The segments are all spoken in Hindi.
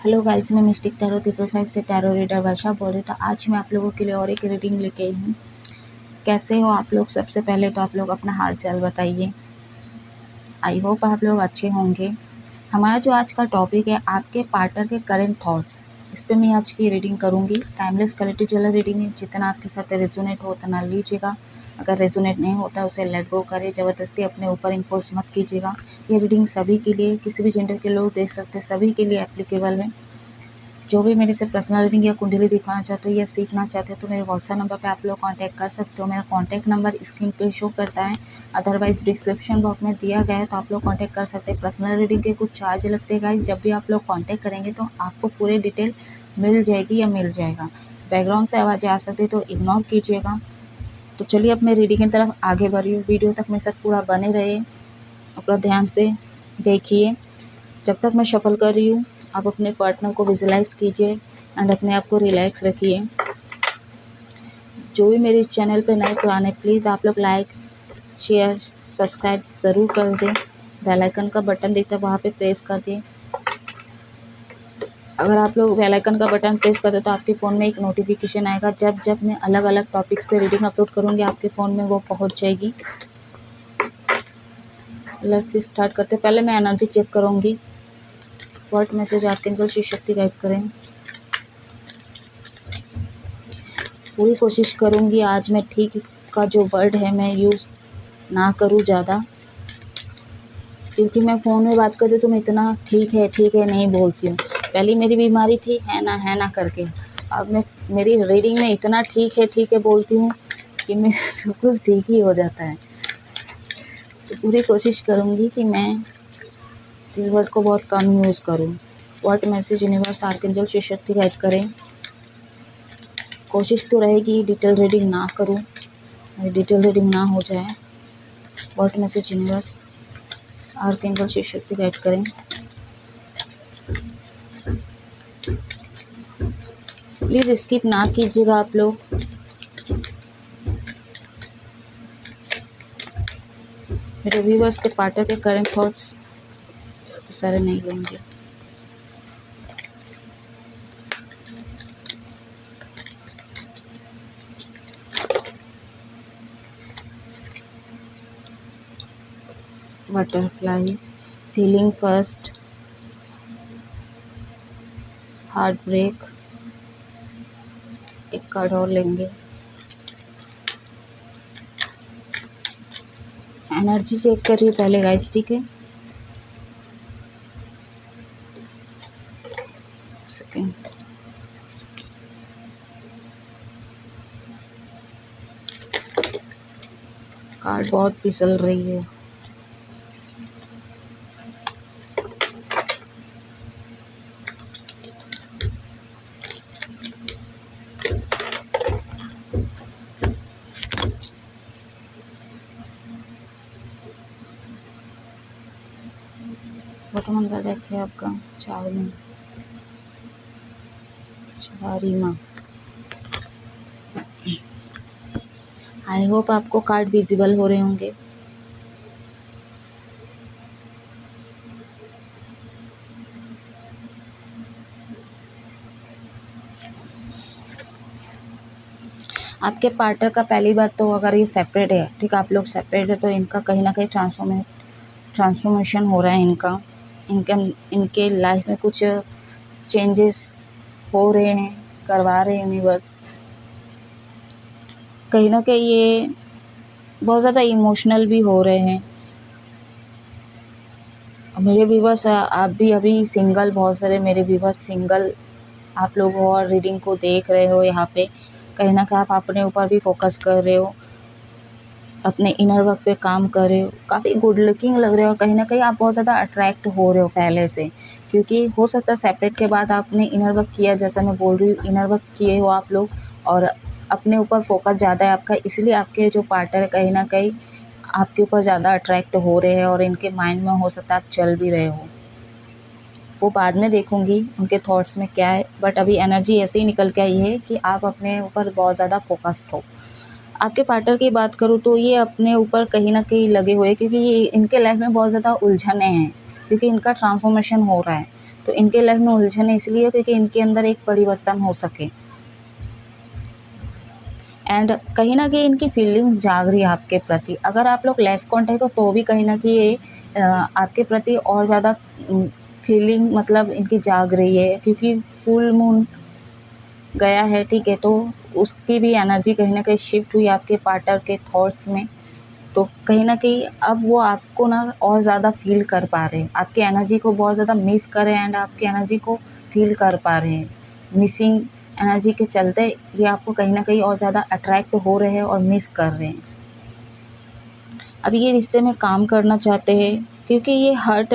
हेलो गाइस, मैं मिस्टिक टैरो 555 से टैरो रीडर वर्षा बोल रही। तो आज मैं आप लोगों के लिए और एक रीडिंग लेके आई हूँ। कैसे हो आप लोग? सबसे पहले तो आप लोग अपना हाल चाल बताइए। आई होप आप लोग अच्छे होंगे। हमारा जो आज का टॉपिक है, आपके पार्टनर के करंट थॉट्स, इस पर मैं आज की रीडिंग करूँगी। टाइमलेस क्वालिटी वाला रीडिंग है। जितना आपके साथ रेजोनेट हो उतना लीजिएगा। अगर रेजोनेट नहीं होता उसे लेट गो करें। ज़बरदस्ती अपने ऊपर इम्पोज मत कीजिएगा। ये रीडिंग सभी के लिए, किसी भी जेंडर के लोग देख सकते हैं, सभी के लिए एप्लीकेबल है। जो भी मेरे से पर्सनल रीडिंग या कुंडली दिखाना चाहते हो या सीखना चाहते हो तो मेरे व्हाट्सएप नंबर पे आप लोग कांटेक्ट कर सकते हो। मेरा कांटेक्ट नंबर स्क्रीन पे शो करता है, अदरवाइज डिस्क्रिप्शन बॉक्स में दिया गया है, तो आप लोग कांटेक्ट कर सकते हैं। पर्सनल रीडिंग के कुछ चार्ज लगते हैं गाइस। जब भी आप लोग कांटेक्ट करेंगे तो आपको पूरी डिटेल मिल जाएगी या मिल जाएगा। बैकग्राउंड से आवाज़ें आ सकती है तो इग्नोर कीजिएगा। तो चलिए अब मैं रीडिंग की तरफ आगे बढ़ी हूँ। वीडियो तक मेरे साथ पूरा बने रहे, अपना ध्यान से देखिए। जब तक मैं शफल कर रही हूँ, आप अपने पार्टनर को विजुलाइज कीजिए एंड अपने आप को रिलैक्स रखिए। जो भी मेरे इस चैनल पे नए पुराने, प्लीज़ आप लोग लाइक शेयर सब्सक्राइब ज़रूर कर दें। बेल आइकन का बटन दिखता है, वहाँ पे प्रेस कर दें। अगर आप लोग बेल आइकन का बटन प्रेस करते तो आपके फ़ोन में एक नोटिफिकेशन आएगा। जब जब मैं अलग अलग टॉपिक्स पे रीडिंग अपलोड करूँगी आपके फ़ोन में वो पहुँच जाएगी। लेट्स स्टार्ट करते। पहले मैं एनर्जी चेक करूँगी। What message archangel Shiv Shakti guide करें। पूरी कोशिश करूँगी आज मैं ठीक का जो वर्ड है मैं यूज़ ना करूँ ज़्यादा, क्योंकि मैं फ़ोन में बात करती हूँ तो मैं इतना ठीक है नहीं बोलती हूँ। पहले मेरी बीमारी थी है ना करके। अब मैं मेरी रीडिंग में इतना ठीक है बोलती हूँ कि मैं सब कुछ ठीक ही हो जाता है। तो पूरी कोशिश करूँगी कि मैं इस वर्ड को बहुत कम यूज़ करूँ। What message universe archangel Shiv Shakti guide करें। कोशिश तो रहेगी डिटेल रीडिंग ना करूँ, डिटेल रीडिंग ना हो जाए। What message universe archangel Shiv Shakti guide करें। प्लीज़ स्किप ना कीजिएगा आप लोग। मेरे व्यूवर्स के पार्टनर के करंट थॉट्स तो सारे नहीं लूँगी। Butterfly, feeling first, heart break. एक कार्ड और लेंगे। एनर्जी चेक कर रही हूँ पहले गाइस, ठीक है। सेकेंड कार्ड बहुत फिसल रही है। बटन अंदर देखिए आपका चारिमा। आई होप आपको कार्ड विजिबल हो रहे होंगे। आपके पार्टनर का पहली बात तो अगर ये सेपरेट है, ठीक, आप लोग सेपरेट है तो इनका कहीं ना कहीं ट्रांसफॉर्मेशन हो रहा है। इनके लाइफ में कुछ चेंजेस हो रहे हैं, करवा रहे हैं यूनिवर्स। कहीं ना कहीं ये बहुत ज़्यादा इमोशनल भी हो रहे हैं। मेरे व्यूवर्स, आप भी अभी सिंगल, बहुत सारे मेरे व्यूवर्स सिंगल आप लोग हो और रीडिंग को देख रहे हो। यहाँ पे कहीं ना कहीं आप अपने ऊपर भी फोकस कर रहे हो, अपने इनर वर्क पे काम कर रहे हो। काफ़ी गुड लुकिंग लग रहे हो और कहीं ना कहीं आप बहुत ज़्यादा अट्रैक्ट हो रहे हो पहले से, क्योंकि हो सकता है सेपरेट के बाद आपने इनर वर्क किया, जैसा मैं बोल रही हूँ इनर वर्क किए हो आप लोग और अपने ऊपर फोकस ज़्यादा है आपका, इसलिए आपके जो पार्टनर कहीं ना कहीं आपके ऊपर ज़्यादा अट्रैक्ट हो रहे हैं और इनके माइंड में हो सकता है आप चल भी रहे हो। वो बाद में देखूंगी उनके थॉट्स में क्या है, बट अभी एनर्जी ऐसे ही निकल के आई है कि आप अपने ऊपर बहुत ज़्यादा फोकस्ड हो। आपके पार्टनर की बात करूँ तो ये अपने ऊपर कहीं ना कहीं लगे हुए हैं, क्योंकि ये इनके लाइफ में बहुत ज़्यादा उलझने हैं, क्योंकि इनका ट्रांसफॉर्मेशन हो रहा है। तो इनके लाइफ में उलझन इसलिए क्योंकि इनके अंदर एक परिवर्तन हो सके, एंड कहीं ना कहीं इनकी फीलिंग्स जाग रही है आपके प्रति। अगर आप लोग लेस कॉन्टेक्ट हो तो भी कहीं ना कहीं ये आपके प्रति और ज़्यादा फीलिंग मतलब इनकी जाग रही है, क्योंकि फुल मून गया है, ठीक है, तो उसकी भी एनर्जी कहीं ना कहीं शिफ्ट हुई आपके पार्टनर के थॉट्स में। तो कहीं ना कहीं अब वो आपको ना और ज़्यादा फील कर पा रहे हैं, आपकी एनर्जी को बहुत ज़्यादा मिस कर रहे हैं एंड आपकी एनर्जी को फील कर पा रहे हैं। मिसिंग एनर्जी के चलते ये आपको कहीं ना कहीं और ज़्यादा अट्रैक्ट हो रहे हैं और मिस कर रहे हैं। अब ये रिश्ते में काम करना चाहते हैं क्योंकि ये हर्ट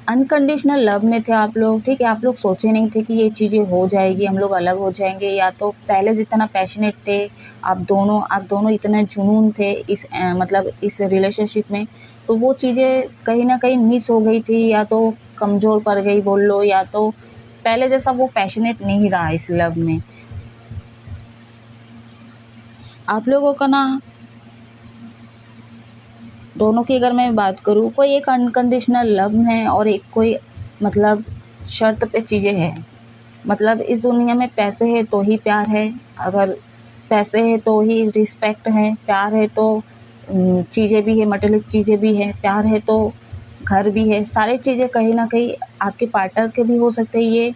अनकंडीशनल लव में थे आप लोग, ठीक है। आप लोग सोचे नहीं थे कि ये चीज़ें हो जाएगी, हम लोग अलग हो जाएंगे, या तो पहले जितना पैशनेट थे आप दोनों इतने जुनून थे इस मतलब इस रिलेशनशिप में, तो वो चीज़ें कहीं ना कहीं मिस हो गई थी, या तो कमज़ोर पड़ गई बोल लो, या तो पहले जैसा वो पैशनेट नहीं रहा इस लव में। आप लोगों का ना दोनों की अगर मैं बात करूँ, कोई एक अनकंडीशनल लव है और एक कोई मतलब शर्त पे चीज़ें हैं। मतलब इस दुनिया में पैसे है तो ही प्यार है, अगर पैसे है तो ही रिस्पेक्ट है, प्यार है तो चीज़ें भी है, मटेरियल चीज़ें भी है, प्यार है तो घर भी है, सारी चीज़ें कहीं ना कहीं आपके पार्टनर के भी हो सकते हैं, ये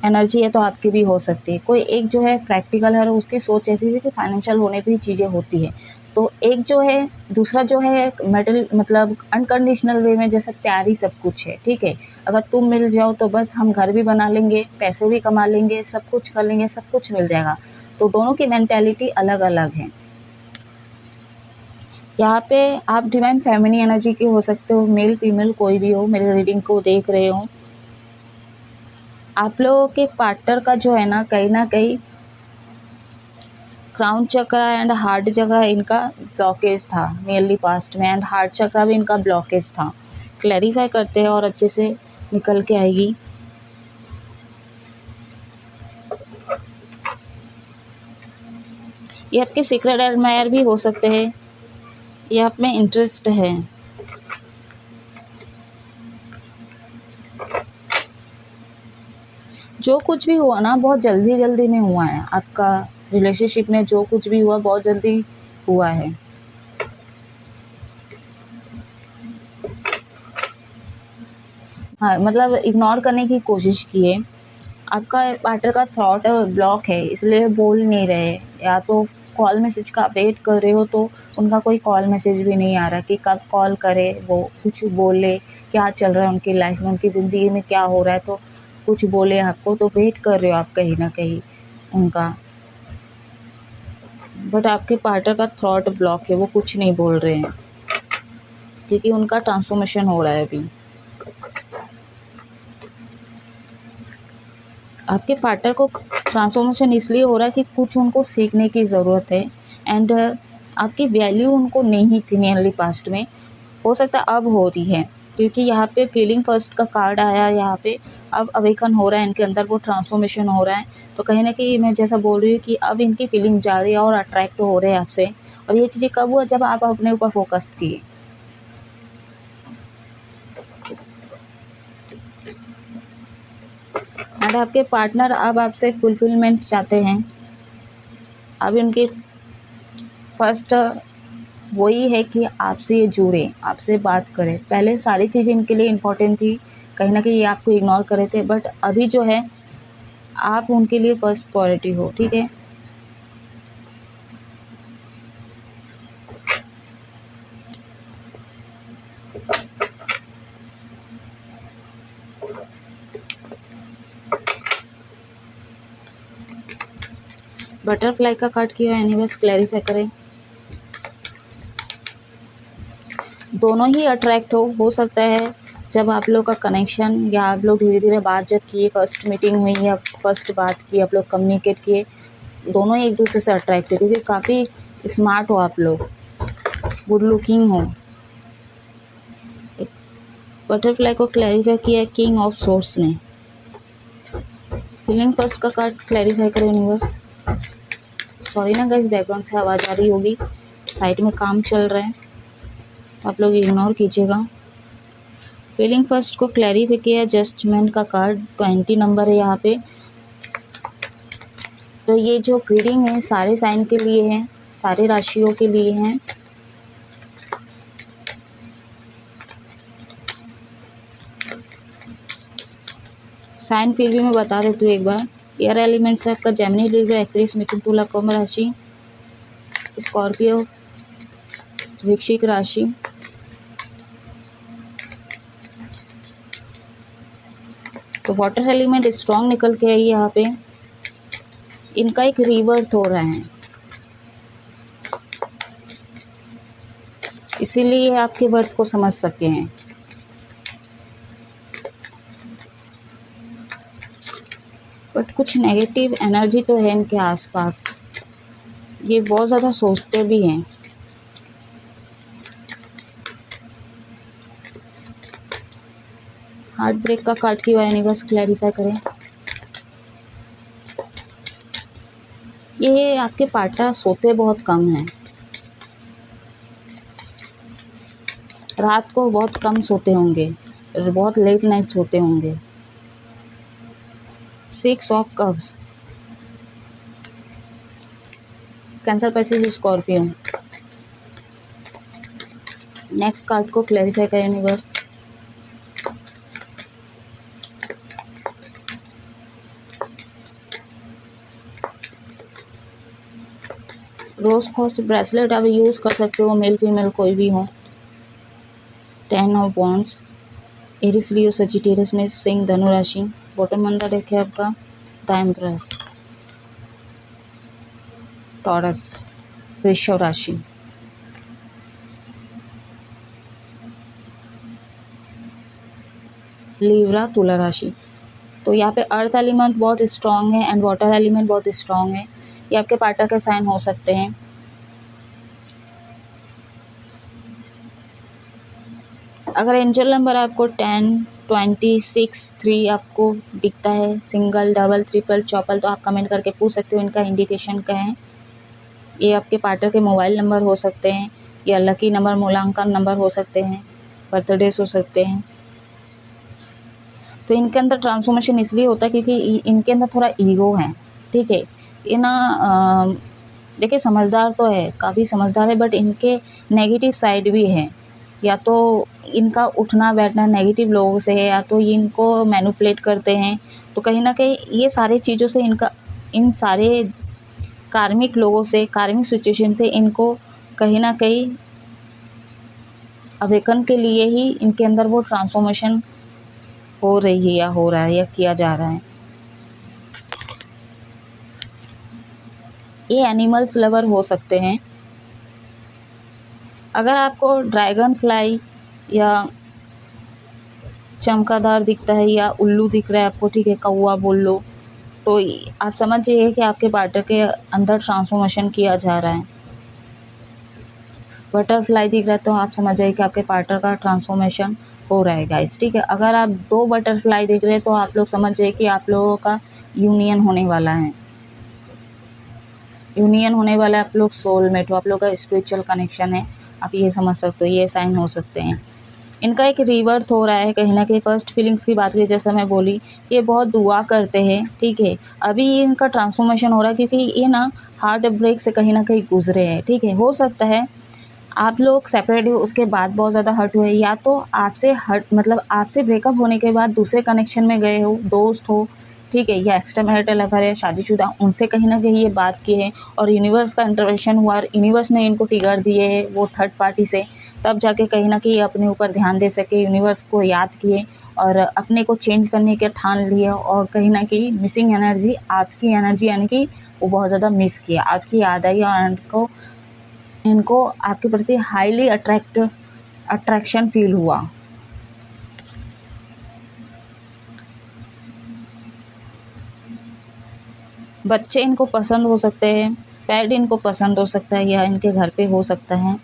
एनर्जी है तो आपकी भी हो सकती है। कोई एक जो है प्रैक्टिकल है और उसकी सोच ऐसी है कि फाइनेंशियल होने पे ही चीज़ें होती है, तो एक जो है दूसरा जो है मेटल मतलब अनकंडीशनल वे में जैसे प्यार ही सब कुछ है, ठीक है। अगर तुम मिल जाओ तो बस हम घर भी बना लेंगे, पैसे भी कमा लेंगे, सब कुछ कर लेंगे, सब कुछ मिल जाएगा। तो दोनों की मेंटेलिटी अलग अलग है। यहाँ पे आप डिवाइन फेमिनिन एनर्जी के हो सकते हो, मेल फीमेल कोई भी हो, मेरे रीडिंग को देख रहे हो। आप लोगों के पार्टनर का जो है ना कहीं क्राउन चक्र एंड हार्ट चक्र इनका ब्लॉकेज था मेनली पास्ट में, एंड हार्ट चक्र भी इनका ब्लॉकेज था। क्लैरिफाई करते हैं और अच्छे से निकल के आएगी। ये आपके सीक्रेट एडमायर भी हो सकते हैं, ये आप में इंटरेस्ट है। जो कुछ भी हुआ ना बहुत जल्दी में हुआ है, आपका रिलेशनशिप में जो कुछ भी हुआ बहुत जल्दी हुआ है। हाँ, मतलब इग्नोर करने की कोशिश की है। आपका पार्टनर का थॉट ब्लॉक है इसलिए बोल नहीं रहे, या तो कॉल मैसेज का वेट कर रहे हो तो उनका कोई कॉल मैसेज भी नहीं आ रहा कि कब कॉल करे, वो कुछ बोले क्या चल रहा है उनकी लाइफ में, उनकी ज़िंदगी में क्या हो रहा है, तो कुछ बोले आपको, तो वेट कर रहे हो आप कहीं ना कहीं उनका। बट आपके पार्टनर का थॉट ब्लॉक है, वो कुछ नहीं बोल रहे हैं क्योंकि उनका ट्रांसफॉर्मेशन हो रहा है अभी। आपके पार्टनर को ट्रांसफॉर्मेशन इसलिए हो रहा है कि कुछ उनको सीखने की ज़रूरत है, एंड आपकी वैल्यू उनको नहीं थी मेनली पास्ट में, हो सकता है अब हो रही है, क्योंकि यहाँ पे फीलिंग फर्स्ट का कार्ड आया, यहाँ पे अब अवेकन हो रहा है इनके अंदर, वो ट्रांसफॉर्मेशन हो रहा है। तो कहीं ना कहीं मैं जैसा बोल रही हूँ कि अब इनकी फीलिंग जा रही है और अट्रैक्ट हो रहे हैं आपसे, और ये चीज़ें कब हुआ, जब आप अपने ऊपर फोकस किए। एंड आपके पार्टनर अब आपसे फुलफिलमेंट चाहते हैं। अब इनके फर्स्ट वही है कि आपसे ये जुड़े, आपसे बात करें। पहले सारी चीज़ें इनके लिए इम्पोर्टेंट थी, कहीं ना कहीं ये आपको इग्नोर कर रहे थे, बट अभी जो है आप उनके लिए फर्स्ट प्रायोरिटी हो, ठीक है। बटरफ्लाई का कार्ड किया यूनिवर्स क्लैरिफाई करें। दोनों ही अट्रैक्ट हो सकता है जब आप लोग का कनेक्शन, या आप लोग धीरे धीरे बात जब किए, फर्स्ट मीटिंग हुई या फर्स्ट बात की, आप लोग कम्युनिकेट किए, दोनों ही एक दूसरे से अट्रैक्ट है, क्योंकि काफ़ी स्मार्ट हो आप लोग, गुड लुकिंग हो। बटरफ्लाई को क्लैरिफाई किया किंग ऑफ सोर्स ने। फीलिंग फर्स्ट का कार्ड क्लैरिफाई करो यूनिवर्स। सॉरी ना गाइस, बैकग्राउंड से आवाज़ आ रही होगी, साइड में काम चल रहा है तो आप लोग इग्नोर कीजिएगा। फीलिंग फर्स्ट को क्लैरिफाई किया, जजमेंट का कार्ड 20 नंबर है यहाँ पे। तो ये जो रीडिंग है सारे साइन के लिए है, सारे राशियों के लिए हैं। साइन फिर भी मैं बता देती हूँ एक बार। एयर एलिमेंट्स है आपका जेमिनी, लिब्रा, एक्वेरियस, मिथुन, तुला, कुंभ राशि, स्कॉर्पियो, वृश्चिक राशि, तो वाटर एलिमेंट स्ट्रॉन्ग निकल के आई यहाँ पे। इनका एक रिवर्थ हो रहा है, इसीलिए आपके बर्थ को समझ सके हैं। बट कुछ नेगेटिव एनर्जी तो है इनके आसपास, ये बहुत ज़्यादा सोचते भी हैं। हार्ट ब्रेक का कार्ड की यूनिवर्स क्लैरिफाई करें। ये आपके पार्टनर सोते बहुत कम हैं, रात को बहुत कम सोते होंगे, बहुत लेट नाइट सोते होंगे। 6 of cups, Cancer, passage, Scorpio. Next card को क्लैरिफाई करें यूनिवर्स। रोज फॉस ब्रेसलेट आप यूज़ कर सकते हो, मेल फीमेल कोई भी हो। 10 of wands, Aries, Leo, Sagittarius में सिंह, धनु राशि। बॉटम मंडा देखे आपका द एम्प्रेस, टॉरस, वृषभ राशि। लिब्रा, तुला राशि। तो यहाँ पे अर्थ एलिमेंट बहुत स्ट्रांग है एंड वाटर एलिमेंट बहुत स्ट्रांग है। ये आपके पार्टनर के साइन हो सकते हैं। अगर एंजल नंबर आपको 10, 26, 3 आपको दिखता है, सिंगल, डबल, ट्रिपल, चौपल, तो आप कमेंट करके पूछ सकते हो इनका इंडिकेशन क्या है। ये आपके पार्टनर के मोबाइल नंबर हो सकते हैं, या लकी नंबर, मूलांकन नंबर हो सकते हैं, बर्थडेज हो सकते हैं। तो इनके अंदर ट्रांसफॉर्मेशन इसलिए होता है क्योंकि इनके अंदर थोड़ा ईगो है, ठीक है। ये ना देखिए समझदार तो है, काफ़ी समझदार है, बट इनके नेगेटिव साइड भी है। या तो इनका उठना बैठना नेगेटिव लोगों से है, या तो ये इनको मैनिपुलेट करते हैं। तो कहीं ना कहीं ये सारी चीज़ों से इनका, इन सारे कार्मिक लोगों से, कार्मिक सिचुएशन से इनको कहीं ना कहीं अवेकन के लिए ही इनके अंदर वो ट्रांसफॉर्मेशन हो रही है, या हो रहा है, या किया जा रहा है। ये एनिमल्स लवर हो सकते हैं। अगर आपको ड्रैगन फ्लाई या चमकादार दिखता है, या उल्लू दिख रहा है आपको, ठीक है, कौवा बोल लो, तो आप समझ जाइए कि आपके पार्टनर के अंदर ट्रांसफॉर्मेशन किया जा रहा है। बटरफ्लाई दिख रहा है तो आप समझ जाइए कि आपके पार्टनर का ट्रांसफॉर्मेशन हो रहा है गाइस, ठीक है। अगर आप 2 बटरफ्लाई देख रहे हैं तो आप लोग समझ जाइए कि आप लोगों का यूनियन होने वाला है, यूनियन होने वाला है। आप लोग सोलमेट हो, आप लोग का स्पिरिचुअल कनेक्शन है, आप ये समझ सकते हो। ये साइन हो सकते हैं। इनका एक रिवर्थ हो रहा है कहीं ना कहीं। फर्स्ट फीलिंग्स की बात की, जैसा मैं बोली, ये बहुत दुआ करते हैं, ठीक है। अभी इनका ट्रांसफॉर्मेशन हो रहा है क्योंकि ये ना हार्ट ब्रेक से कहीं ना कहीं गुजरे हैं, ठीक है। हो सकता है आप लोग सेपरेट हो, उसके बाद बहुत ज़्यादा हर्ट हुए, या तो आपसे हर्ट मतलब आपसे ब्रेकअप होने के बाद दूसरे कनेक्शन में गए हो, दोस्त हो, ठीक है, या एक्स्ट्रा मैरिटल अफेयर है, शादीशुदा, उनसे कहीं ना कहीं ये बात की है और यूनिवर्स का इंटरवेंशन हुआ और यूनिवर्स ने इनको ट्रिगर दिए है वो थर्ड पार्टी से, तब जाके कहीं ना कहीं अपने ऊपर ध्यान दे सके, यूनिवर्स को याद किए और अपने को चेंज करने के ठान लिए। और कहीं ना कहीं मिसिंग एनर्जी, आपकी एनर्जी यानी कि वो बहुत ज़्यादा मिस किया, आपकी याद आई और इनको आपके प्रति हाईली अट्रैक्शन फील हुआ। बच्चे इनको पसंद हो सकते हैं, पेट इनको पसंद हो सकता है, या इनके घर पे हो सकता है।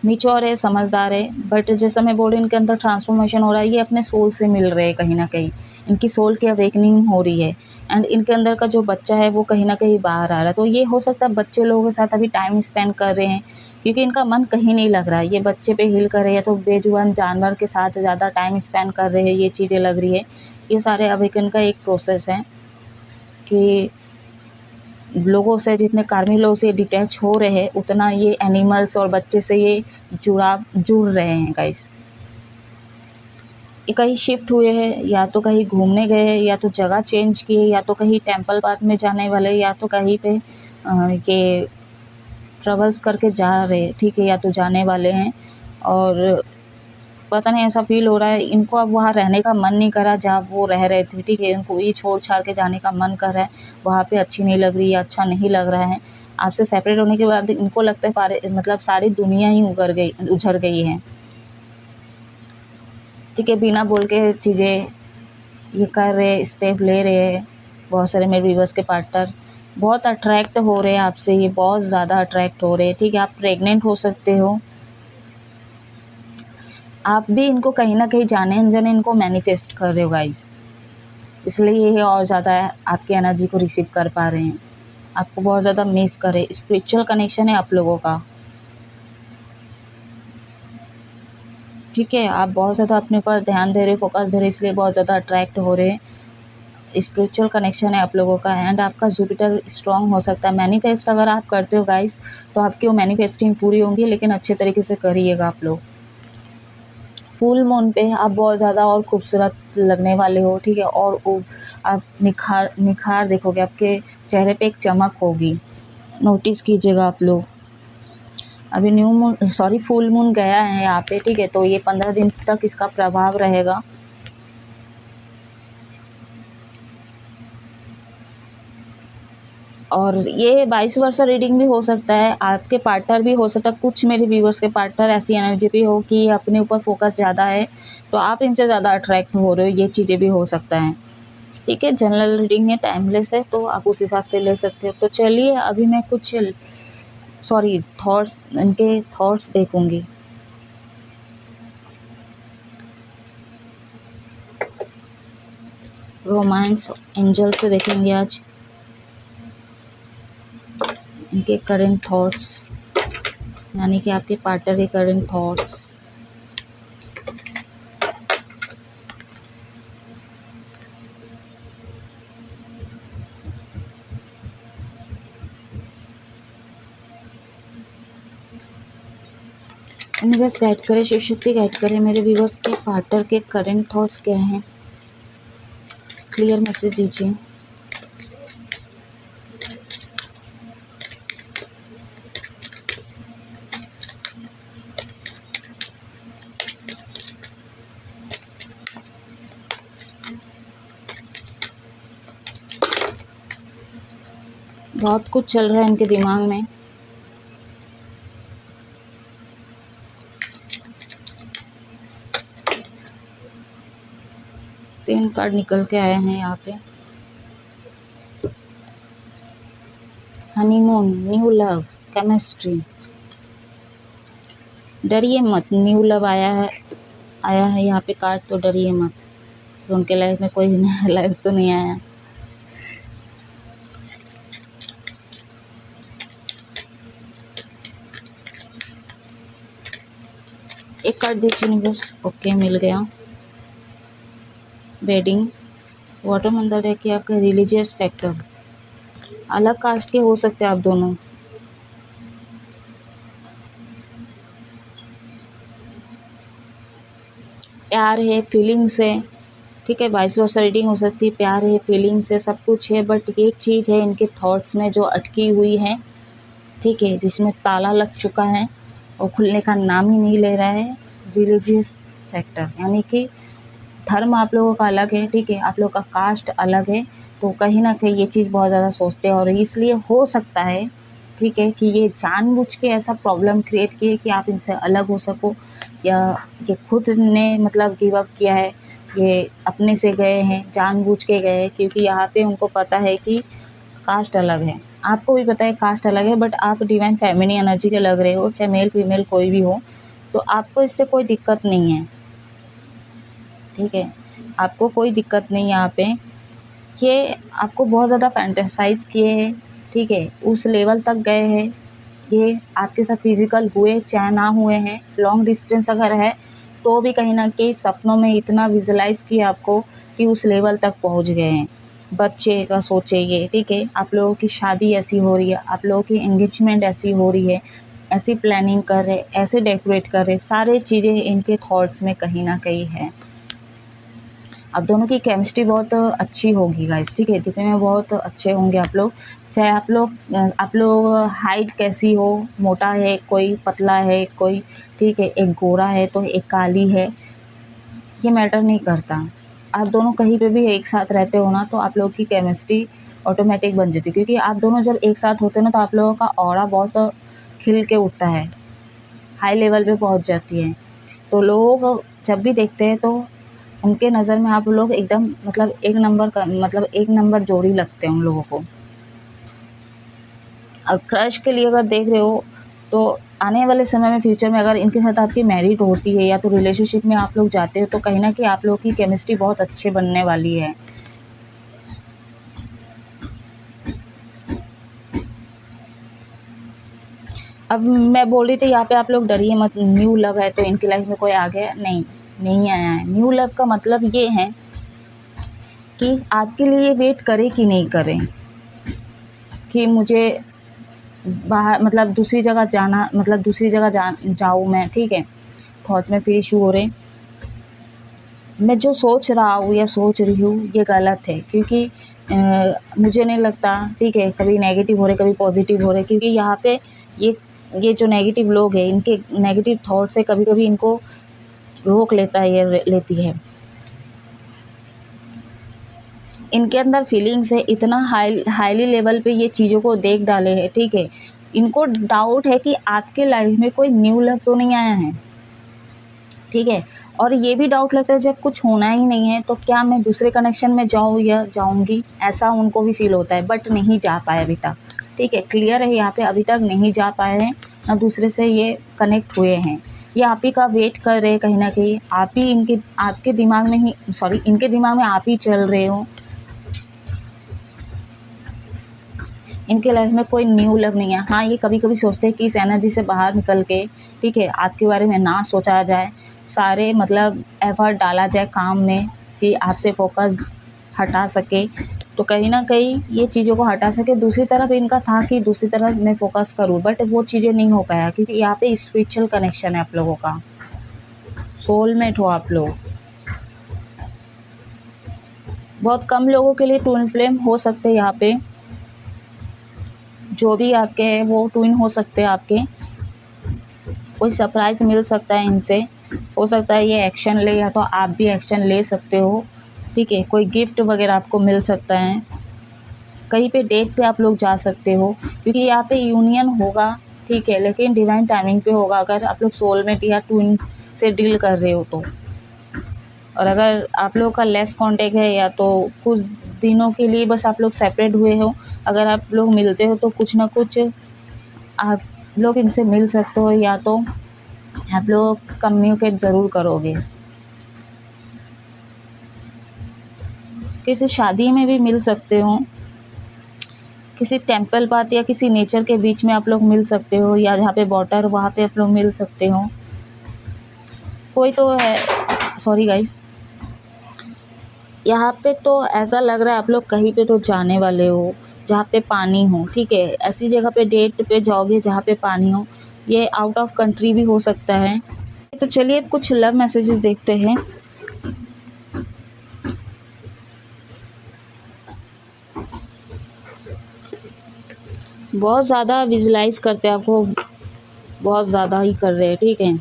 मैच्योर है, समझदार है, बट जैसा मैं बोल रही हूँ इनके अंदर ट्रांसफॉर्मेशन हो रहा है, ये अपने सोल से मिल रहे हैं कहीं ना कहीं, इनकी सोल की अवेकनिंग हो रही है। एंड इनके अंदर का जो बच्चा है वो कहीं ना कहीं बाहर आ रहा है। तो ये हो सकता है बच्चे लोगों के साथ अभी टाइम स्पेंड कर रहे हैं, क्योंकि इनका मन कहीं नहीं लग रहा है। ये बच्चे पे हिल कर रहे हैं, तो बेजुबान जानवर के साथ ज़्यादा टाइम स्पेंड कर रहे हैं, ये चीज़ें लग रही है। ये सारे अवेकन का एक प्रोसेस है कि लोगों से, जितने कार्मिक लोगों से डिटैच हो रहे हैं, उतना ये एनिमल्स और बच्चे से ये जुड़ रहे हैं गाइस। ये कहीं शिफ्ट हुए हैं, या तो कहीं घूमने गए हैं, या तो जगह चेंज किए, या तो कहीं टेंपल पार्क में जाने वाले, या तो कहीं पे ये ट्रेवल्स करके जा रहे हैं, ठीक है, या तो जाने वाले हैं। और पता नहीं ऐसा फील हो रहा है इनको अब वहाँ रहने का मन नहीं करा जहाँ वो रह रहे थे, ठीक है, इनको ये छोड़ छाड़ के जाने का मन कर रहा है। वहाँ पे अच्छी नहीं लग रही है, अच्छा नहीं लग रहा है। आपसे सेपरेट होने के बाद इनको लगता है मतलब सारी दुनिया ही उजड़ गई है, ठीक है। बिना बोल के चीज़ें ये कर रहे, स्टेप ले रहे हैं। बहुत सारे मेरे व्यूअर्स के पार्टनर बहुत अट्रैक्ट हो रहे हैं आपसे, ये बहुत ज़्यादा अट्रैक्ट हो रहे हैं, ठीक है। आप प्रेग्नेंट हो सकते हो, आप भी इनको कहीं ना कहीं जाने अनजाने इनको मैनिफेस्ट कर रहे हो गाइस, इसलिए ये और ज़्यादा आपकी एनर्जी को रिसीव कर पा रहे हैं, आपको बहुत ज़्यादा मिस करे। स्पिरिचुअल कनेक्शन है आप लोगों का, ठीक है। आप बहुत ज़्यादा अपने ऊपर ध्यान दे रहे, फोकस दे रहे, इसलिए बहुत ज़्यादा अट्रैक्ट हो रहे हैं। स्पिरिचुअल कनेक्शन है आप लोगों का। एंड आपका जुपिटर स्ट्रांग हो सकता है। मैनिफेस्ट अगर आप करते हो गाइस, तो आपकी वो मैनिफेस्टिंग पूरी होंगी, लेकिन अच्छे तरीके से करिएगा आप लोग। फुल मून पे आप बहुत ज़्यादा और खूबसूरत लगने वाले हो, ठीक है। और आप निखार देखोगे, आपके चेहरे पे एक चमक होगी, नोटिस कीजिएगा आप लोग। अभी फुल मून गया है यहाँ पे, ठीक है, तो ये 15 दिन तक इसका प्रभाव रहेगा। और ये 22 वर्ष रीडिंग भी हो सकता है, आपके पार्टनर भी हो सकता है। कुछ मेरे व्यूवर्स के पार्टनर ऐसी एनर्जी भी हो कि अपने ऊपर फोकस ज़्यादा है, तो आप इनसे ज़्यादा अट्रैक्ट हो रहे हो, ये चीज़ें भी हो सकता है, ठीक है। जनरल रीडिंग है, टाइमलेस है, तो आप उस हिसाब से ले सकते हो। तो चलिए अभी मैं कुछ इनके थॉट्स देखूंगी। रोमांस एंजल से देखेंगे आज इनके करंट थॉट्स, यानी कि आपके पार्टनर के करंट थॉट्स। यूनिवर्स गाइड करे, शिव शक्ति गाइड करे, मेरे व्यूअर्स के पार्टनर के करंट थॉट्स क्या हैं, क्लियर मैसेज दीजिए। बहुत कुछ चल रहा है इनके दिमाग में। तीन कार्ड निकल के आए हैं यहाँ पे। Honeymoon, new love, chemistry. डरिए मत, न्यू लव आया है यहाँ पे कार्ड, तो डरिए मत। तो उनके लाइफ में कोई नया लाइफ तो नहीं आया। एक कार्ड देखिए यूनिवर्स, ओके मिल गया। वेडिंग, वाटर मंदर है कि आपका रिलीजियस फैक्टर, अलग कास्ट के हो सकते हैं आप दोनों। प्यार है, फीलिंग्स है, ठीक है। 22 वर्ष रीडिंग हो सकती है, प्यार है, फीलिंग्स है, सब कुछ है, बट एक चीज़ है इनके थॉट्स में जो अटकी हुई है, ठीक है, जिसमें ताला लग चुका है और खुलने का नाम ही नहीं ले रहा है। रिलीजियस फैक्टर, यानी कि धर्म आप लोगों का अलग है, ठीक है, आप लोगों का कास्ट अलग है, तो कहीं ना कहीं ये चीज़ बहुत ज़्यादा सोचते हैं। और इसलिए हो सकता है, ठीक है, कि ये जानबूझ के ऐसा प्रॉब्लम क्रिएट किए कि आप इनसे अलग हो सको, या ये खुद ने मतलब गिव अप किया है, ये अपने से गए हैं, जानबूझ के गए, क्योंकि यहाँ पे उनको पता है कि कास्ट अलग है, आपको भी पता है कास्ट अलग है, बट आप डिवाइन फेमिनिन एनर्जी के लग रहे हो, चाहे मेल फीमेल कोई भी हो, तो आपको इससे कोई दिक्कत नहीं है, ठीक है। आपको कोई दिक्कत नहीं है यहाँ पे। ये आपको बहुत ज़्यादा फैंटेसाइज किए हैं, ठीक है, उस लेवल तक गए हैं, ये आपके साथ फिजिकल हुए चाहे ना हुए हैं, लॉन्ग डिस्टेंस अगर है तो भी कहीं ना कहीं सपनों में इतना विजुलाइज किया आपको कि उस लेवल तक पहुंच गए हैं। बच्चे का सोचे ये, ठीक है, आप लोगों की शादी ऐसी हो रही है, आप लोगों की एंगेजमेंट ऐसी हो रही है, ऐसी प्लानिंग कर रहे, ऐसे डेकोरेट कर रहे, सारे चीज़ें इनके थॉट्स में कहीं ना कहीं है। अब दोनों की केमिस्ट्री बहुत अच्छी होगी गाइस, ठीक है, दिखने में बहुत अच्छे होंगे आप लोग। चाहे आप लोग हाइट कैसी हो, मोटा है कोई, पतला है कोई, ठीक है, एक गोरा है तो एक काली है, ये मैटर नहीं करता। आप दोनों कहीं पे भी एक साथ रहते हो ना, तो आप लोगों की केमिस्ट्री ऑटोमेटिक बन जाती है, क्योंकि आप दोनों जब एक साथ होते हैं ना, तो आप लोगों का ऑरा बहुत खिल के उठता है, हाई लेवल पे पहुंच जाती है। तो लोग जब भी देखते हैं तो उनके नज़र में आप लोग एकदम मतलब एक नंबर जोड़ी लगते हैं उन लोगों को। और क्रश के लिए अगर देख रहे हो तो आने वाले समय में फ्यूचर में अगर इनके साथ आपकी मैरिड होती है या तो रिलेशनशिप में आप लोग जाते हो, तो कहीं ना कहीं आप लोगों की केमिस्ट्री बहुत अच्छे बनने वाली है। अब मैं बोल रही थी यहाँ पे आप लोग डरिए मत, न्यू लव है तो इनकी लाइफ में कोई आ गया, नहीं आया है। न्यू लव का मतलब ये है कि आपके लिए वेट करे कि नहीं करे, कि मुझे बाहर मतलब दूसरी जगह जाना, मतलब दूसरी जगह जाऊँ मैं, ठीक है, थॉट में फिर इशू हो रहे। मैं जो सोच रहा हूँ या सोच रही हूँ ये गलत है, क्योंकि मुझे नहीं लगता, ठीक है, कभी नेगेटिव हो रहे कभी पॉजिटिव हो रहे, क्योंकि यहाँ पे ये जो नेगेटिव लोग हैं इनके नेगेटिव थॉट से कभी कभी इनको रोक लेता है या लेती है। इनके अंदर फीलिंग्स है, इतना हाईली लेवल पे ये चीज़ों को देख डाले हैं, ठीक है, इनको डाउट है कि आपके लाइफ में कोई न्यू लव तो नहीं आया है, ठीक है, और ये भी डाउट लगता है जब कुछ होना ही नहीं है तो क्या मैं दूसरे कनेक्शन में जाऊँ या जाऊँगी, ऐसा उनको भी फील होता है, बट नहीं जा पाए अभी तक, ठीक है, क्लियर है यहाँ पे, अभी तक नहीं जा पाए हैं ना दूसरे से ये कनेक्ट हुए हैं, ये आप ही का वेट कर रहे हैं कहीं ना कहीं, आप ही आपके दिमाग में ही इनके दिमाग में आप ही चल रहे हो। इनके लाइफ में कोई न्यू लव नहीं है। हाँ, ये कभी कभी सोचते हैं कि इस एनर्जी से बाहर निकल के, ठीक है, आपके बारे में ना सोचा जाए, सारे मतलब एफर्ट डाला जाए काम में कि आपसे फोकस हटा सके, तो कहीं ना कहीं ये चीज़ों को हटा सके। दूसरी तरफ इनका था कि दूसरी तरफ मैं फोकस करूँ, बट वो चीज़ें नहीं हो पाया, क्योंकि यहाँ पे स्पिरिचुअल कनेक्शन है आप लोगों का, सोलमेट हो आप लोग। बहुत कम लोगों के लिए ट्विन फ्लेम हो सकते हैं यहाँ पे, जो भी आपके हैं वो ट्विन हो सकते हैं आपके, कोई सरप्राइज़ मिल सकता है इनसे, हो सकता है ये एक्शन ले या तो आप भी एक्शन ले सकते हो, ठीक है, कोई गिफ्ट वगैरह आपको मिल सकता है, कहीं पे डेट पे आप लोग जा सकते हो, क्योंकि यहाँ पे यूनियन होगा, ठीक है, लेकिन डिवाइन टाइमिंग पे होगा, अगर आप लोग सोलमेट या ट्विन से डील कर रहे हो तो। और अगर आप लोगों का लेस कांटेक्ट है या तो कुछ दिनों के लिए बस आप लोग सेपरेट हुए हो, अगर आप लोग मिलते हो तो कुछ ना कुछ आप लोग इनसे मिल सकते हो, या तो आप लोग कम्युनिकेट ज़रूर करोगे, किसी शादी में भी मिल सकते हो, किसी टेंपल पाथ या किसी नेचर के बीच में आप लोग मिल सकते हो, या जहाँ पे वाटर वहाँ पे आप लोग मिल सकते हो। कोई तो है, सॉरी गाइस, यहाँ पे तो ऐसा लग रहा है आप लोग कहीं पे तो जाने वाले हो जहाँ पे पानी हो, ठीक है, ऐसी जगह पे डेट पे जाओगे जहाँ पे पानी हो, ये आउट ऑफ कंट्री भी हो सकता है। तो चलिए अब कुछ लव मैसेजेस देखते हैं। बहुत ज़्यादा विजुलाइज करते हैं आपको, बहुत ज़्यादा ही कर रहे हैं, ठीक है,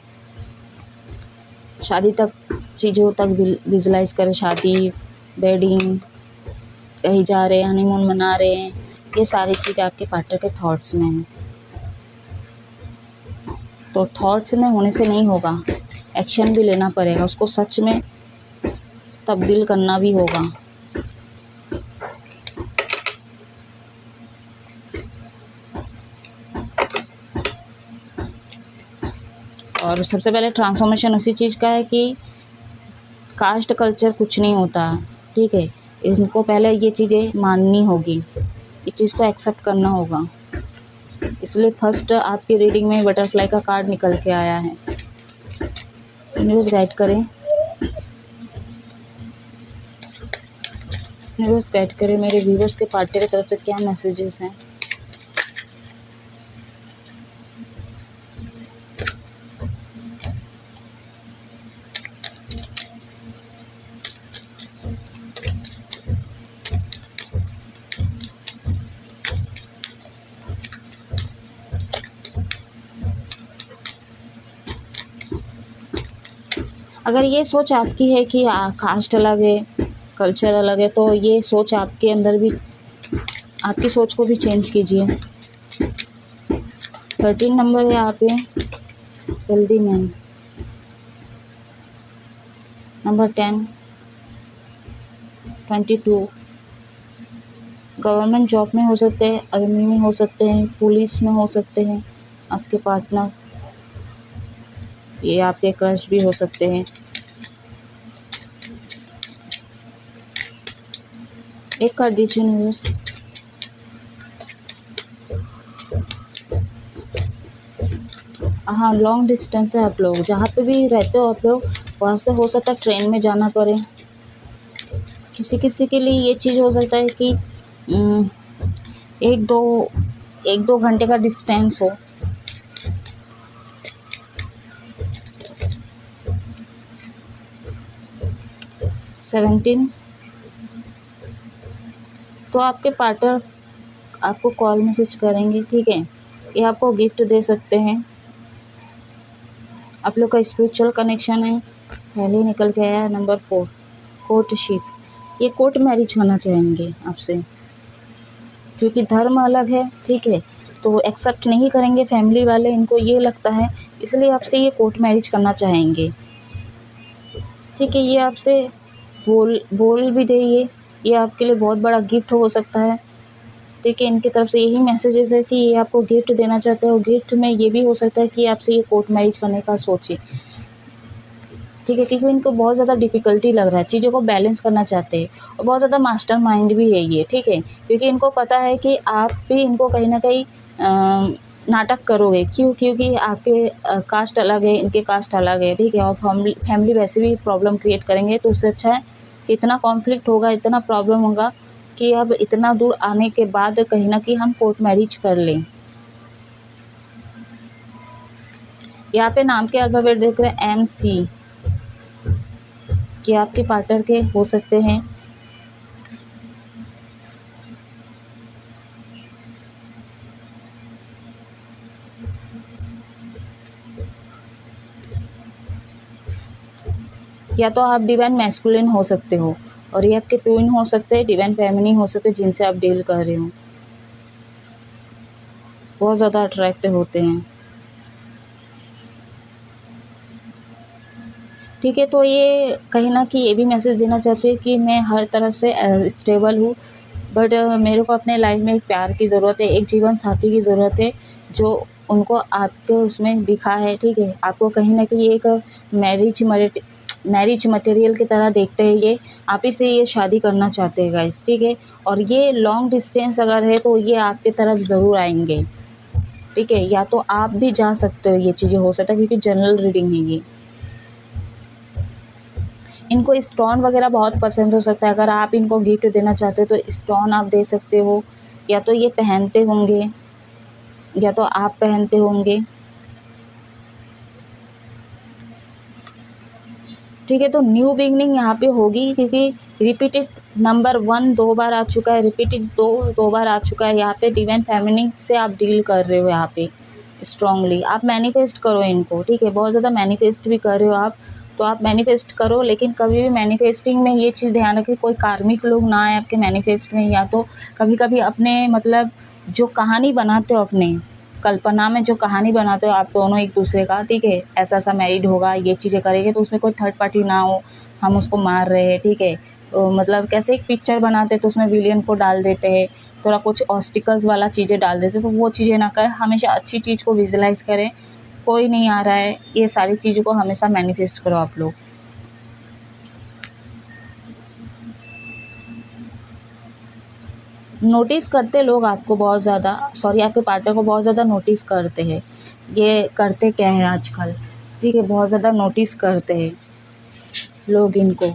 शादी तक चीज़ों तक विजुलाइज करें, शादी, वेडिंग, कहीं जा रहे हैं, हनीमून मना रहे हैं, ये सारी चीज़ आपके पार्टनर के थॉट्स में है। तो थॉट्स में होने से नहीं होगा, एक्शन भी लेना पड़ेगा, उसको सच में तब्दील करना भी होगा। और सबसे पहले ट्रांसफॉर्मेशन उसी चीज़ का है कि कास्ट कल्चर कुछ नहीं होता, ठीक है। इनको पहले ये चीज़ें माननी होगी, इस चीज़ को एक्सेप्ट करना होगा। इसलिए फर्स्ट आपकी रीडिंग में बटरफ्लाई का कार्ड निकल के आया है। न्यूज़ गाइड करें, न्यूज़ गाइड करें मेरे व्यूवर्स के पार्टी की तरफ से क्या मैसेजेस हैं। अगर ये सोच आपकी है कि कास्ट अलग है, कल्चर अलग है, तो ये सोच आपके अंदर भी, आपकी सोच को भी चेंज कीजिए। 13 नंबर है यहाँ पे, healthy man. Number 10, 22, government job में हो सकते हैं, आर्मी में हो सकते हैं, पुलिस में हो सकते हैं आपके पार्टनर, ये आपके क्रश भी हो सकते हैं। एक कर दीजिए न्यूज़। हाँ, लॉन्ग डिस्टेंस है, आप लोग जहाँ पे भी रहते हो आप लोग, वहाँ से हो सकता है ट्रेन में जाना पड़े। किसी किसी के लिए ये चीज़ हो सकता है कि एक दो घंटे का डिस्टेंस हो। सेवेंटीन, तो आपके पार्टनर आपको कॉल मैसेज करेंगे, ठीक है। ये आपको गिफ्ट दे सकते हैं, आप लोग का स्पिरिचुअल कनेक्शन है। पहले निकल के आया नंबर 4, कोर्टशिप। ये कोर्ट मैरिज होना चाहेंगे आपसे, क्योंकि धर्म अलग है, ठीक है, तो एक्सेप्ट नहीं करेंगे फैमिली वाले, इनको ये लगता है, इसलिए आपसे ये कोर्ट मैरिज करना चाहेंगे, ठीक है। ये आपसे बोल भी दे, ये आपके लिए बहुत बड़ा गिफ्ट हो सकता है, ठीक है। इनकी तरफ से यही मैसेजेस है कि ये आपको गिफ्ट देना चाहते हो। गिफ्ट में ये भी हो सकता है कि आपसे ये कोर्ट मैरिज करने का सोचे, ठीक है, क्योंकि इनको बहुत ज़्यादा डिफ़िकल्टी लग रहा है, चीज़ों को बैलेंस करना चाहते हैं, और बहुत ज़्यादा मास्टरमाइंड भी है ये, ठीक है, क्योंकि इनको पता है कि आप भी इनको कहीं ना कहीं नाटक करोगे। क्योंकि आपके कास्ट अलग है, इनके कास्ट अलग है, ठीक है, और फैमिली वैसे भी प्रॉब्लम क्रिएट करेंगे, तो उससे अच्छा है कि इतना कॉन्फ्लिक्ट होगा, इतना प्रॉब्लम होगा कि अब इतना दूर आने के बाद कहीं ना कहीं हम कोर्ट मैरिज कर लें। यहाँ पे नाम के अल्फ़ाबेट देख रहे हैं MC, कि आपके पार्टनर के हो सकते हैं। या तो आप डिवाइन मैस्कुलिन हो सकते हो, और ये आपके ट्विन हो सकते हैं, डिवाइन फेमिनिन हो सकते हैं, जिनसे आप डील कर रहे हो, बहुत ज़्यादा अट्रैक्टिव होते हैं, ठीक है। तो ये कहीं ना कहीं ये भी मैसेज देना चाहते हैं कि मैं हर तरफ से स्टेबल हूँ, बट मेरे को अपने लाइफ में एक प्यार की ज़रूरत है, एक जीवन साथी की ज़रूरत है, जो उनको आपके उसमें दिखा है, ठीक है। आपको कहीं ना कहीं एक मैरिज मटेरियल की तरह देखते हैं, ये आप ही से ये शादी करना चाहते हैं गाइस, ठीक है। और ये लॉन्ग डिस्टेंस अगर है तो ये आपके तरफ ज़रूर आएंगे, ठीक है। या तो आप भी जा सकते हो, ये चीज़ें हो सकता है, क्योंकि जनरल रीडिंग है ये। इनको स्टोन वगैरह बहुत पसंद हो सकता है, अगर आप इनको गिफ्ट देना चाहते हो तो स्टोन आप दे सकते हो, या तो ये पहनते होंगे या तो आप पहनते होंगे, ठीक है। तो न्यू बिगनिंग यहाँ पे होगी, क्योंकि रिपीटेड नंबर 1 2 बार आ चुका है, रिपीटेड 2 बार आ चुका है। यहाँ पे डिवाइन फेमिनिन से आप डील कर रहे हो, यहाँ पे स्ट्रांगली आप मैनिफेस्ट करो इनको, ठीक है। बहुत ज़्यादा मैनिफेस्ट भी कर रहे हो आप, तो आप मैनिफेस्ट करो, लेकिन कभी भी मैनिफेस्टिंग में ये चीज़ ध्यान रखें, कोई कार्मिक लोग ना आए आपके मैनिफेस्ट में। या तो कभी कभी अपने मतलब जो कहानी बनाते हो, अपने कल्पना में जो कहानी बनाते हो आप दोनों एक दूसरे का, ठीक है, ऐसा ऐसा मैरिड होगा, ये चीज़ें करेंगे, तो उसमें कोई थर्ड पार्टी ना हो, हम उसको मार रहे हैं, ठीक है। तो मतलब कैसे एक पिक्चर बनाते हैं तो उसमें विलियन को डाल देते हैं, थोड़ा कुछ ऑब्स्टिकल्स वाला चीज़ें डाल देते हैं, तो वो चीज़ें ना करें, हमेशा अच्छी चीज़ को विजुलाइज करें, कोई नहीं आ रहा है, ये सारी चीज़ों को हमेशा मैनिफेस्ट करो आप लोग। नोटिस करते लोग आपको बहुत ज़्यादा, सॉरी आपके पार्टनर को बहुत ज़्यादा नोटिस करते हैं। ये करते क्या है आजकल, ठीक है, बहुत ज़्यादा नोटिस करते हैं लोग इनको।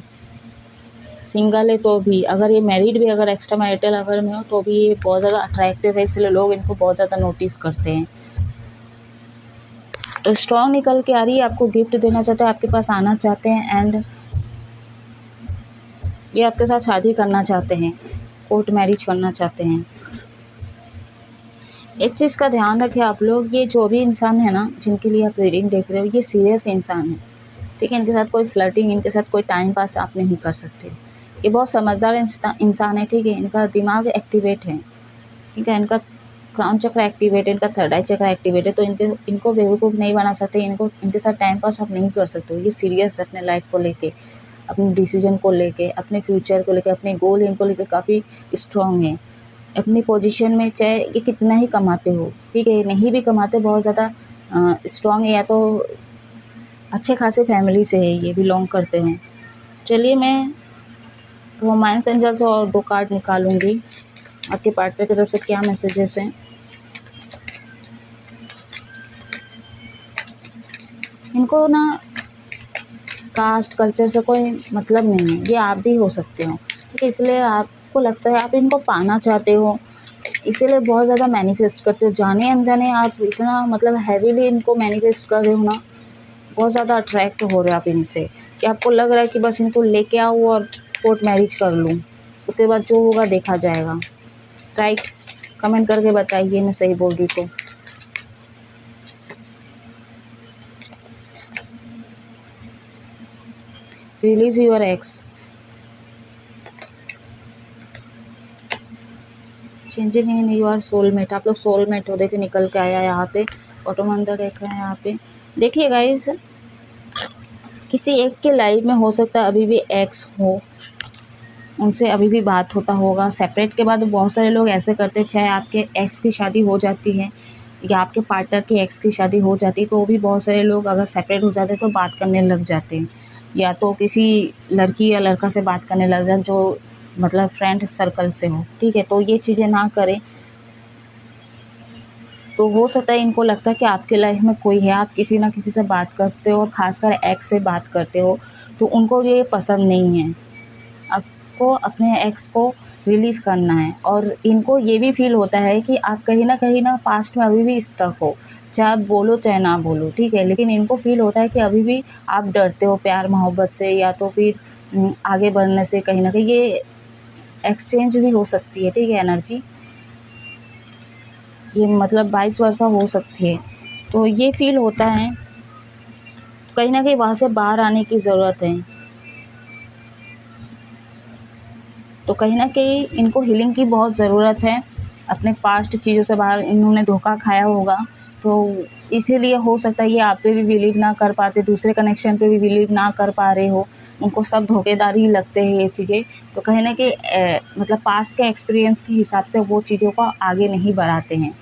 सिंगल है तो भी, अगर ये मैरिड भी, अगर एक्स्ट्रा मैरिटल अगर में हो तो भी ये बहुत ज़्यादा अट्रैक्टिव है, इसलिए लोग इनको बहुत ज़्यादा नोटिस करते हैं। तो स्ट्रॉन्ग निकल के आ रही है, आपको गिफ्ट देना चाहते हैं, आपके पास आना चाहते हैं, एंड ये आपके साथ शादी करना चाहते हैं, कोर्ट मैरिज करना चाहते हैं। एक चीज़ का ध्यान रखें आप लोग, ये जो भी इंसान है ना जिनके लिए आप रीडिंग देख रहे हो, ये सीरियस इंसान है, ठीक है। इनके साथ कोई फ्लर्टिंग, इनके साथ कोई टाइम पास आप नहीं कर सकते। ये बहुत समझदार इंसान है, ठीक है। इनका दिमाग एक्टिवेट है, ठीक है। इनका क्राउन चक्र एक्टिवेट है, इनका थर्ड आई चक्र एक्टिवेट है, तो इनको बेवकूफ़ नहीं बना सकते, इनके साथ टाइम पास आप नहीं कर सकते हो। ये सीरियस है अपने लाइफ को लेके, अपने डिसीजन को लेके, अपने फ्यूचर को लेके, अपने गोल इनको लेके काफ़ी स्ट्रॉन्ग है अपनी पोजीशन में। चाहे ये कितना ही कमाते हो, ठीक है, नहीं भी कमाते, बहुत ज़्यादा स्ट्रॉन्ग है, या तो अच्छे खासे फैमिली से है, ये बिलोंग करते हैं। चलिए मैं रोमांस एंजल से और 2 कार्ड निकालूंगी, आपके पार्टनर की तरफ से क्या मैसेजेस हैं। इनको ना कास्ट कल्चर से कोई मतलब नहीं है, ये आप भी हो सकते हो, ठीक है। इसलिए आपको लगता है आप इनको पाना चाहते हो, इसीलिए बहुत ज़्यादा मैनिफेस्ट करते हो, जाने अनजाने आप इतना मतलब हैवीली इनको मैनिफेस्ट कर रहे हो ना, बहुत ज़्यादा अट्रैक्ट हो रहे हो आप इनसे, कि आपको लग रहा है कि बस इनको लेके आओ और कोर्ट मैरिज कर लूँ, उसके बाद जो होगा देखा जाएगा। राइट, कमेंट करके बताइए मैं सही बोल रही तो। Release your x, changing in your soulmate, आप लोग सोलमेट हो, देखिए निकल के आया यहाँ पे, ऑटो मंदर देखा है यहाँ पे। देखिए गाइस, किसी एक के लाइफ में हो सकता है अभी भी एक्स हो, उनसे अभी भी बात होता होगा। सेपरेट के बाद बहुत सारे लोग ऐसे करते हैं, चाहे आपके एक्स की शादी हो जाती है या आपके पार्टनर की एक्स की शादी हो जाती है, तो भी बहुत सारे लोग अगर सेपरेट हो जाते हैं तो बात करने लग जाते हैं, या तो किसी लड़की या लड़का से बात करने लग जाए जो मतलब फ्रेंड सर्कल से हो, ठीक है। तो ये चीज़ें ना करें। तो हो सकता है इनको लगता है कि आपके लाइफ में कोई है, आप किसी ना किसी से बात करते हो और ख़ासकर एक्स से बात करते हो, तो उनको ये पसंद नहीं है। आपको अपने एक्स को रिलीज़ करना है, और इनको ये भी फील होता है कि आप कहीं ना पास्ट में अभी भी स्टक हो, चाहे आप बोलो चाहे ना बोलो, ठीक है। लेकिन इनको फील होता है कि अभी भी आप डरते हो प्यार मोहब्बत से, या तो फिर आगे बढ़ने से। कहीं ना कहीं ये एक्सचेंज भी हो सकती है, ठीक है, एनर्जी, ये मतलब 22 वर्षा हो सकती है। तो ये फील होता है, कहीं ना कहीं वहाँ से बाहर आने की ज़रूरत है। तो कहीं ना कहीं इनको हीलिंग की बहुत ज़रूरत है, अपने पास्ट चीज़ों से बाहर, इन्होंने धोखा खाया होगा, तो इसीलिए हो सकता है ये आप पे भी बिलीव ना कर पाते, दूसरे कनेक्शन पे भी बिलीव ना कर पा रहे हो, उनको सब धोखेदारी लगते हैं ये चीज़ें। तो कहीं ना कहीं मतलब पास्ट के एक्सपीरियंस के हिसाब से वो चीज़ों को आगे नहीं बढ़ाते हैं,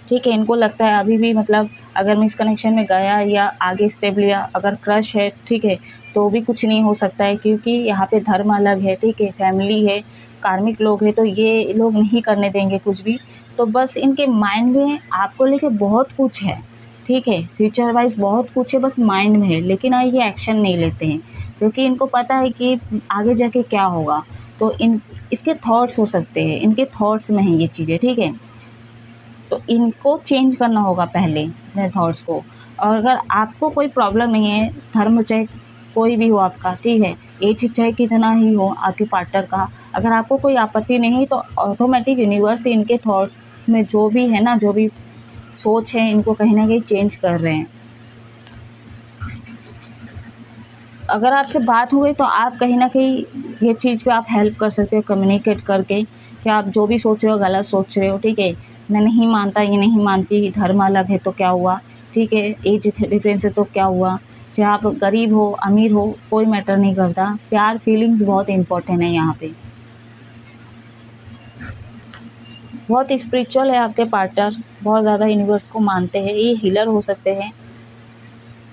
ठीक है। इनको लगता है अभी भी मतलब अगर मैं इस कनेक्शन में गया या आगे स्टेप लिया, अगर क्रश है, ठीक है, तो भी कुछ नहीं हो सकता है, क्योंकि यहाँ पे धर्म अलग है, ठीक है, फैमिली है, कार्मिक लोग हैं, तो ये लोग नहीं करने देंगे कुछ भी। तो बस इनके माइंड में आपको लेके बहुत कुछ है, ठीक है, फ्यूचर वाइज बहुत कुछ है, बस माइंड में है, लेकिन ये एक्शन नहीं लेते हैं, क्योंकि इनको पता है कि आगे जाके क्या होगा। तो इसके थॉट्स हो सकते हैं, इनके थॉट्स में है ये चीज़ें, ठीक है। तो इनको चेंज करना होगा पहले अपने थॉट्स को। और अगर आपको कोई प्रॉब्लम नहीं है, धर्म चाहे कोई भी हो आपका, ठीक है, एज चाहे कितना ही हो आपके पार्टनर का, अगर आपको कोई आपत्ति नहीं है, तो ऑटोमेटिक यूनिवर्स इनके थॉट्स में जो भी है ना, जो भी सोच है, इनको कहीं ना कहीं चेंज कर रहे हैं। अगर आपसे बात हो गई तो आप कहीं ना कहीं ये चीज़ पे आप हेल्प कर सकते हो, कम्युनिकेट करके, कि आप जो भी सोच रहे हो गलत सोच रहे हो, ठीक है, मैं नहीं मानता, ये नहीं मानती, धर्म अलग है तो क्या हुआ, ठीक है, एज डिफरेंस है तो क्या हुआ, चाहे आप गरीब हो अमीर हो, कोई मैटर नहीं करता, प्यार फीलिंग्स बहुत इंपॉर्टेंट है यहाँ पे। बहुत स्पिरिचुअल है आपके पार्टनर, बहुत ज़्यादा यूनिवर्स को मानते हैं, ये हीलर हो सकते हैं,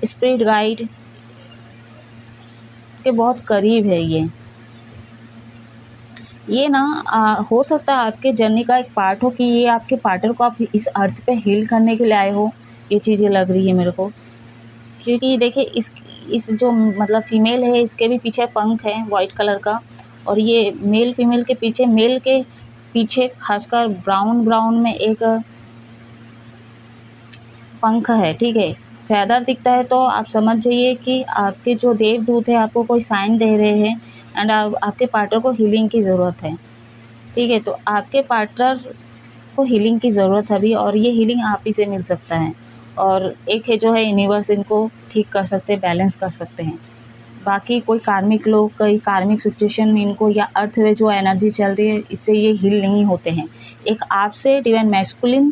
स्पिरिट गाइड के बहुत करीब है ये ना हो सकता है आपके जर्नी का एक पार्ट हो कि ये आपके पार्टनर को आप इस अर्थ पे हील करने के लिए आए हो। ये चीज़ें लग रही है मेरे को, क्योंकि देखिए इस जो मतलब फीमेल है इसके भी पीछे पंख है वाइट कलर का, और ये मेल फीमेल के पीछे, मेल के पीछे खासकर ब्राउन में एक पंख है, ठीक है, फैदर दिखता है। तो आप समझ जाइए कि आपके जो देवदूत है आपको कोई साइन दे रहे हैं एंड आपके पार्टनर को हीलिंग की ज़रूरत है, ठीक है। तो आपके पार्टनर को हीलिंग की ज़रूरत है अभी, और ये हीलिंग आप ही से मिल सकता है। और एक है जो है यूनिवर्स इनको ठीक कर सकते हैं, बैलेंस कर सकते हैं। बाकी कोई कार्मिक लोग, कोई कार्मिक सिचुएशन में इनको या अर्थ में जो एनर्जी चल रही है इससे ये हील नहीं होते हैं। एक आपसे डिवाइन मैस्कुलिन,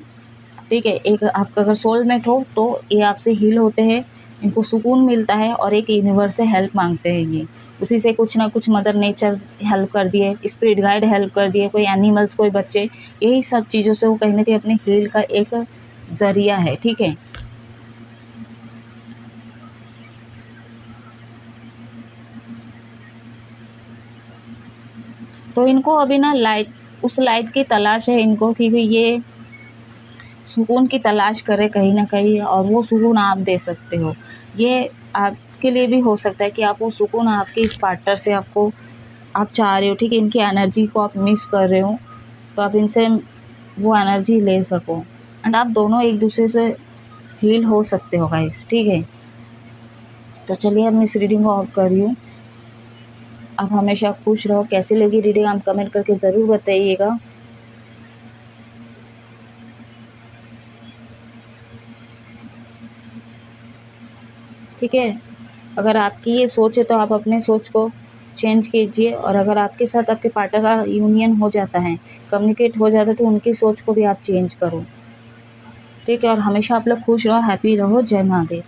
ठीक है, एक आपका अगर सोलमेट हो तो ये आपसे हील होते हैं, इनको सुकून मिलता है, और एक यूनिवर्स से हेल्प मांगते हैं ये, उसी से कुछ ना कुछ मदर नेचर हेल्प कर दिए, स्पिरिट गाइड हेल्प कर दिए, कोई एनिमल्स, कोई बच्चे, यही सब चीज़ों से वो कहीं ना कहीं अपने हील का एक जरिया है, ठीक है। तो इनको अभी ना उस लाइट की तलाश है इनको, क्योंकि ये सुकून की तलाश करे कहीं ना कहीं, और वो सुकून आप दे सकते हो। ये आपके लिए भी हो सकता है कि आप वो सुकून आपके इस पार्टनर से आप चाह रहे हो, ठीक है, इनकी एनर्जी को आप मिस कर रहे हो, तो आप इनसे वो एनर्जी ले सको, एंड आप दोनों एक दूसरे से हील हो सकते हो गाइस, ठीक है। तो चलिए अब मैं इस रीडिंग को ऑफ कर रही हूँ। आप हमेशा खुश रहो। कैसी लगी रीडिंग आप कमेंट करके ज़रूर बताइएगा। ठीक है, अगर आपकी ये सोच है तो आप अपने सोच को चेंज कीजिए, और अगर आपके साथ आपके पार्टनर का यूनियन हो जाता है, कम्युनिकेट हो जाता है, तो उनकी सोच को भी आप चेंज करो, ठीक है। और हमेशा आप लोग खुश रहो, हैप्पी रहो। जय महादेव।